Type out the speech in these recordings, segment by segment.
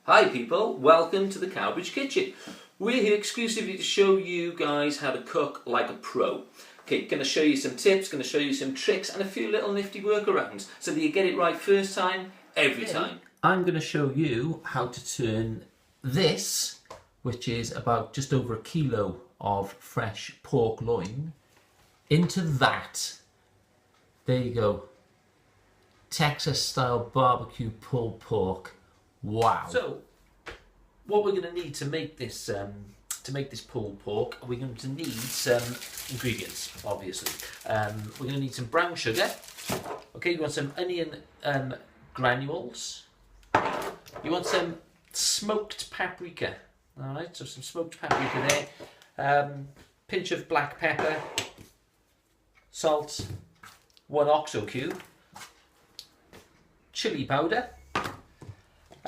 Hi people, welcome to the Cowbridge kitchen. We're here exclusively to show you guys how to cook like a pro. Okay, going to show you some tips, going to show you some tricks and a few little nifty workarounds so that you get it right first time, every time. I'm going to show you how to turn this, which is about just over a kilo of fresh pork loin, into that. There you go. Texas style barbecue pulled pork. Wow. So, what we're going to need to make this pulled pork, we're going to need some ingredients, obviously. We're going to need some brown sugar. Okay, you want some onion granules. You want some smoked paprika. All right, so some smoked paprika there. Pinch of black pepper, salt, 1 OXO cube, chili powder.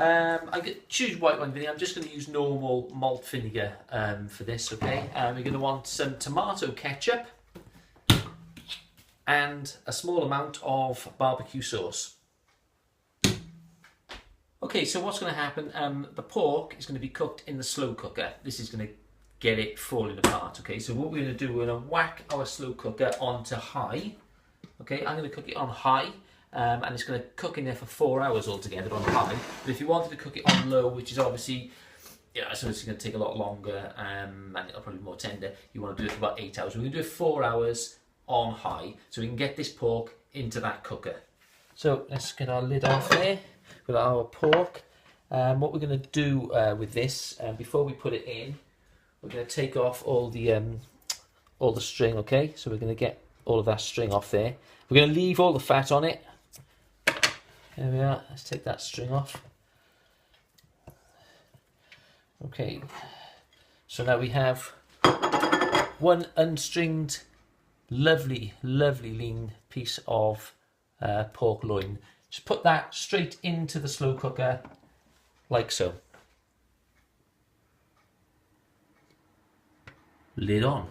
I choose white wine vinegar. I'm just going to use normal malt vinegar for this, okay? We're going to want some tomato ketchup and a small amount of barbecue sauce. Okay, so what's going to happen? The pork is going to be cooked in the slow cooker. This is going to get it falling apart, okay? So what we're going to do, we're going to whack our slow cooker onto high. Okay, I'm going to cook it on high. And it's going to cook in there for 4 hours altogether on high. But if you wanted to cook it on low, which is obviously, so it's going to take a lot longer and it'll probably be more tender, you want to do it for about 8 hours. We're going to do it 4 hours on high so we can get this pork into that cooker. So let's get our lid off there with our pork. What we're going to do with this, before we put it in, we're going to take off all the string, okay? So we're going to get all of that string off there. We're going to leave all the fat on it. There we are, let's take that string off. Okay, so now we have one unstringed, lovely lean piece of pork loin. Just put that straight into the slow cooker, like so. Lid on.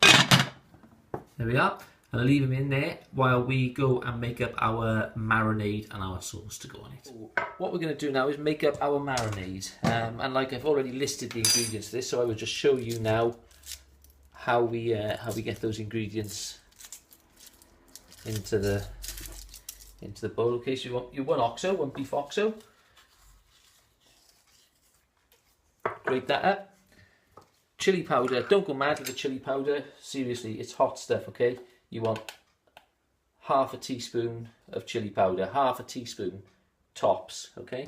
There we are. And I'll leave them in there while we go and make up our marinade and our sauce to go on it. What we're going to do now is make up our marinade. And like I've already listed the ingredients for this, so I will just show you now how we get those ingredients into the bowl. Okay, so you want your 1 OXO, 1 beef OXO. Grate that up. Chili powder. Don't go mad with the chili powder. Seriously, it's hot stuff. Okay. You want half a teaspoon of chili powder, half a teaspoon tops, okay?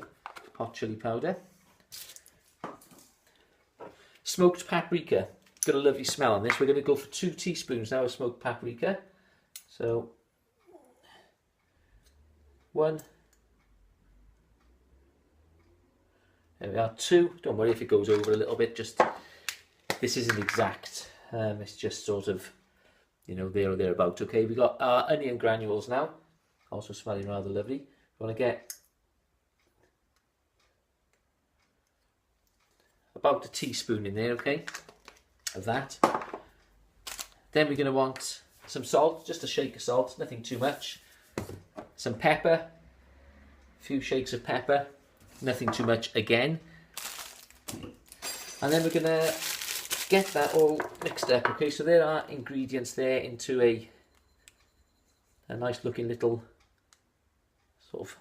Hot chili powder. Smoked paprika. Got a lovely smell on this. We're going to go for 2 teaspoons now of smoked paprika. So, 1. There we are, 2. Don't worry if it goes over a little bit. Just this isn't exact. It's just sort of, there or thereabouts. Okay, we got our onion granules now, also smelling rather lovely. We want to get about a teaspoon in there, okay, of that. Then we're going to want some salt, just a shake of salt, nothing too much. Some pepper, a few shakes of pepper, nothing too much again. And then we're going to get that all mixed up. Okay, so there are ingredients there into a nice looking little sort of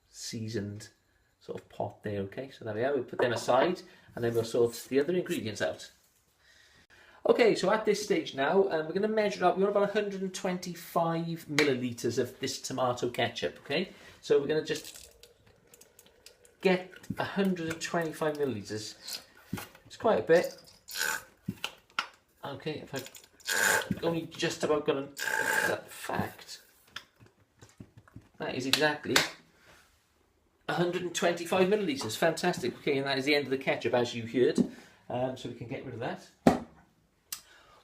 seasoned sort of pot there. Okay, so there we are. We'll put them aside and then we'll sort the other ingredients out. Okay, so at this stage now, we're going to measure up. We want about 125 millilitres of this tomato ketchup. Okay, so we're going to just get 125 millilitres. It's quite a bit. Okay, if I've only just about got that fact, that is exactly 125 millilitres. Fantastic. Okay, and that is the end of the ketchup, as you heard. So we can get rid of that.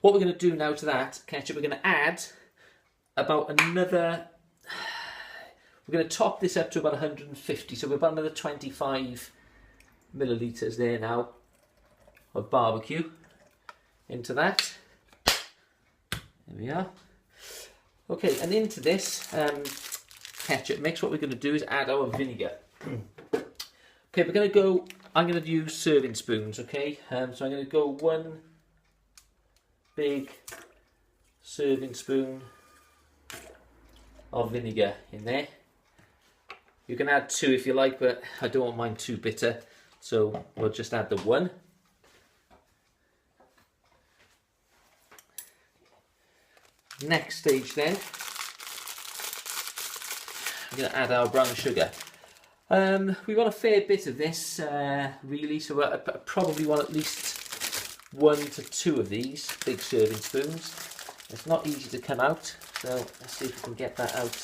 What we're going to do now to that ketchup, we're going to add about another. We're going to top this up to about 150. So we're about another 25 millilitres there now of barbecue into that. There we are. Okay, and into this ketchup mix, what we're going to do is add our vinegar. Okay, I'm going to use serving spoons, okay? So I'm going to go 1 big serving spoon of vinegar in there. You can add 2 if you like, but I don't want mine too bitter, so we'll just add the 1. Next stage then, I'm going to add our brown sugar. We want a fair bit of this, really, so I probably want at least 1 to 2 of these big serving spoons. It's not easy to come out, so let's see if we can get that out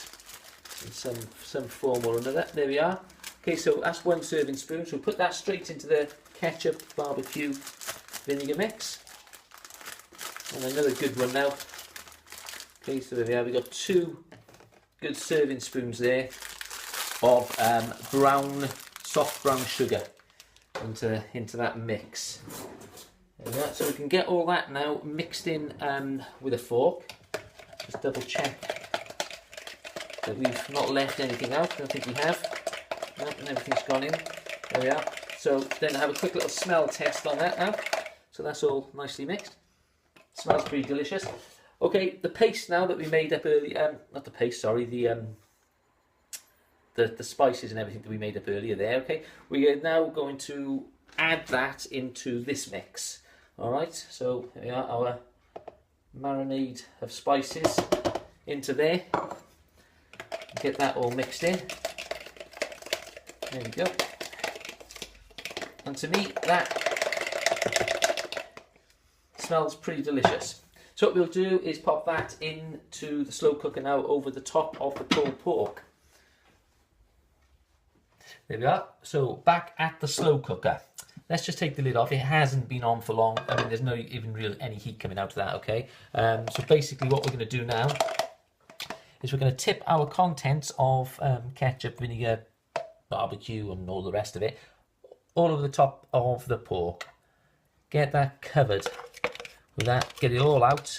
in some form or another. There we are. Okay, so that's 1 serving spoon, so we'll put that straight into the ketchup barbecue vinegar mix. And another good one now. Okay, so there we are, we've got 2 good serving spoons there of soft brown sugar into that mix. So we can get all that now mixed in with a fork. Just double check that we've not left anything out. I don't think we have. No, and everything's gone in. There we are. So then have a quick little smell test on that now. So that's all nicely mixed. Smells pretty delicious. Okay, the paste now that we made up earlier, not the paste, sorry, the spices and everything that we made up earlier there, okay? We are now going to add that into this mix. Alright, so here we are, our marinade of spices into there. Get that all mixed in. There we go. And to me, that smells pretty delicious. So what we'll do is pop that into the slow cooker now over the top of the pulled pork. There we are. So back at the slow cooker. Let's just take the lid off. It hasn't been on for long. I mean, there's no even really any heat coming out of that, okay? So basically what we're going to do now is we're going to tip our contents of ketchup, vinegar, barbecue and all the rest of it all over the top of the pork. Get that covered with that, get it all out,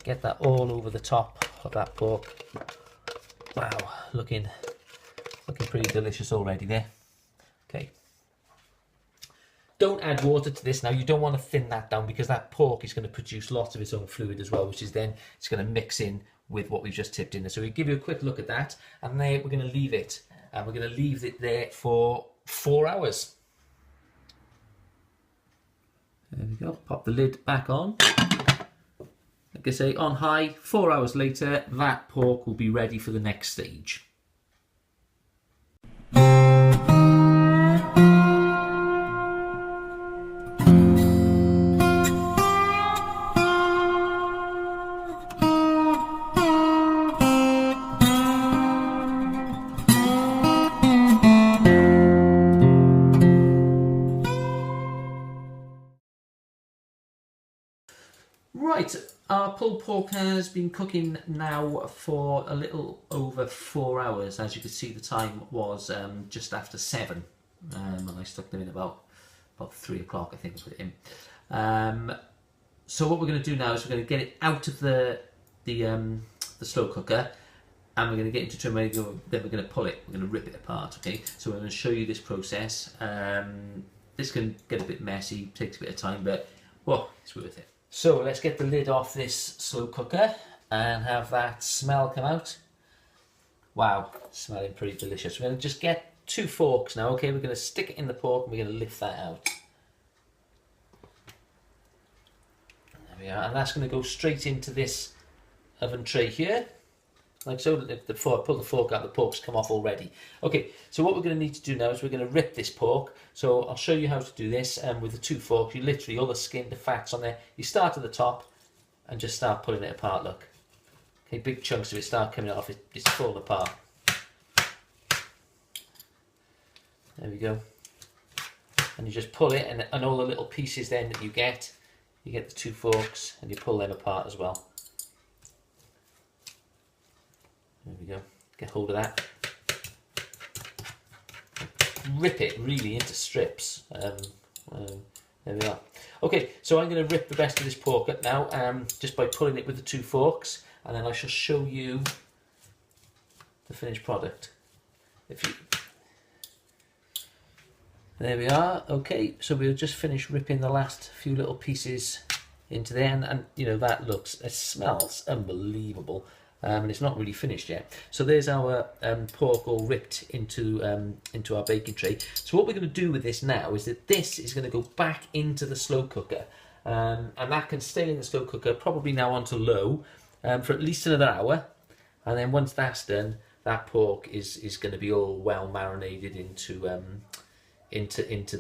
get that all over the top of that pork. Wow, looking pretty delicious already there. Okay. Don't add water to this now. You don't want to thin that down because that pork is going to produce lots of its own fluid as well, which is then it's going to mix in with what we've just tipped in there. So we'll give you a quick look at that, and there we're going to leave it, and we're going to leave it there for 4 hours. There we go. Pop the lid back on. Like I say, on high. 4 hours later, that pork will be ready for the next stage. Right, our pulled pork has been cooking now for a little over 4 hours. As you can see, the time was just after 7, and I stuck them in about 3 o'clock, I think I put it in. So what we're going to do now is we're going to get it out of the slow cooker, and we're going to get into trim ready. Then we're going to pull it. We're going to rip it apart. Okay, so I'm going to show you this process. This can get a bit messy, takes a bit of time, but it's worth it. So let's get the lid off this slow cooker and have that smell come out. Wow, smelling pretty delicious. We're going to just get 2 forks now, okay? We're going to stick it in the pork and we're going to lift that out. There we are, and that's going to go straight into this oven tray here. Like so, before I pull the fork out, the pork's come off already. Okay, so what we're going to need to do now is we're going to rip this pork. So I'll show you how to do this with the 2 forks. You literally, all the skin, the fat's on there. You start at the top and just start pulling it apart, look. Okay, big chunks of it start coming off, it's falling apart. There we go. And you just pull it, and all the little pieces then that you get the 2 forks and you pull them apart as well. There we go, get hold of that. Rip it really into strips. There we are. Okay, so I'm going to rip the rest of this pork up now, just by pulling it with the 2 forks, and then I shall show you the finished product. There we are. Okay, so we'll just finish ripping the last few little pieces into there, and you know, it smells unbelievable, and it's not really finished yet. So there's our pork all ripped into our baking tray. So what we're going to do with this now is that this is going to go back into the slow cooker, and that can stay in the slow cooker probably now onto low for at least another hour, and then once that's done, that pork is going to be all well marinated into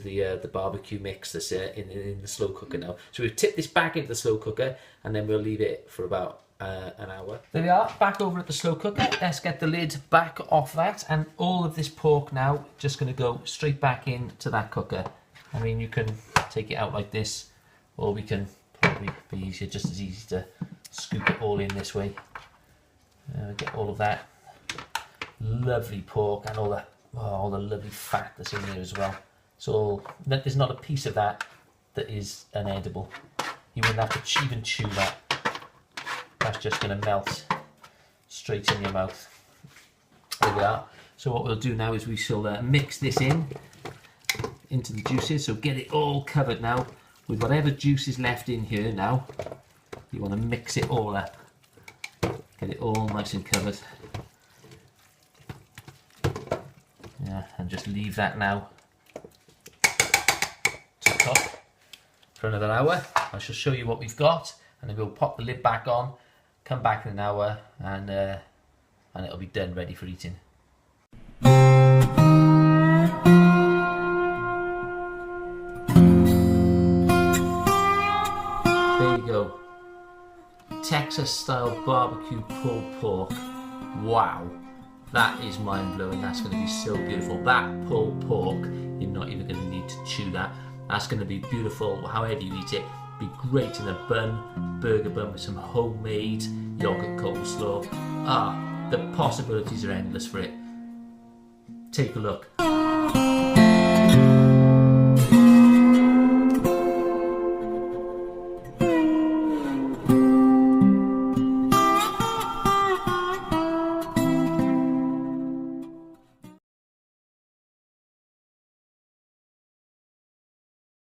the barbecue mix that's in the slow cooker now. So we've tipped this back into the slow cooker, and then we'll leave it for about an hour. There we are, back over at the slow cooker. Let's get the lid back off that, and all of this pork now just going to go straight back into that cooker. I mean, you can take it out like this, or we can probably be easier, just as easy to scoop it all in this way. Get all of that lovely pork and all the lovely fat that's in there as well. So there's not a piece of that is unedible. You wouldn't have to even chew that. That's just going to melt straight in your mouth. There we are. So what we'll do now is we shall mix this into the juices. So get it all covered now with whatever juice is left in here now. You want to mix it all up. Get it all nice and covered. Yeah, and just leave that now to cook for another hour. I shall show you what we've got, and then we'll pop the lid back on, come back in an hour, and it'll be done, ready for eating. There you go. Texas style barbecue pulled pork. Wow. That is mind-blowing. That's going to be so beautiful. That pulled pork, you're not even going to need to chew that. That's going to be beautiful however you eat it. Be great in a bun, burger bun with some homemade yogurt coleslaw. The possibilities are endless for it. Take a look.